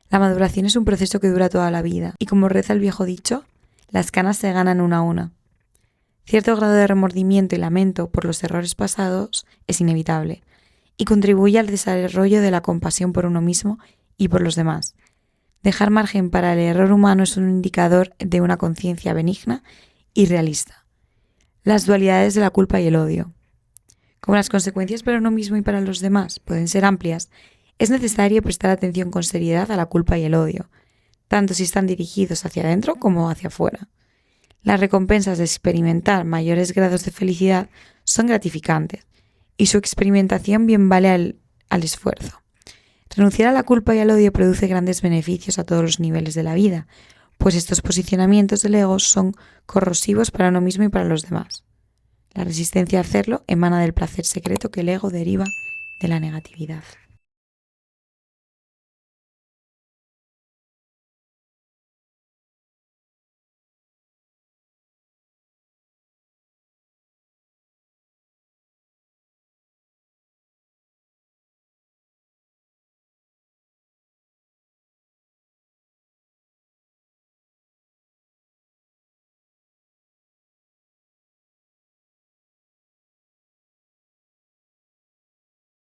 La maduración es un proceso que dura toda la vida y, como reza el viejo dicho, las canas se ganan una a una. Cierto grado de remordimiento y lamento por los errores pasados es inevitable y contribuye al desarrollo de la compasión por uno mismo y por los demás. Dejar margen para el error humano es un indicador de una conciencia benigna y realista. Las dualidades de la culpa y el odio. Como las consecuencias para uno mismo y para los demás pueden ser amplias, es necesario prestar atención con seriedad a la culpa y el odio, tanto si están dirigidos hacia adentro como hacia afuera. Las recompensas de experimentar mayores grados de felicidad son gratificantes y su experimentación bien vale al esfuerzo. Renunciar a la culpa y al odio produce grandes beneficios a todos los niveles de la vida, pues estos posicionamientos del ego son corrosivos para uno mismo y para los demás. La resistencia a hacerlo emana del placer secreto que el ego deriva de la negatividad.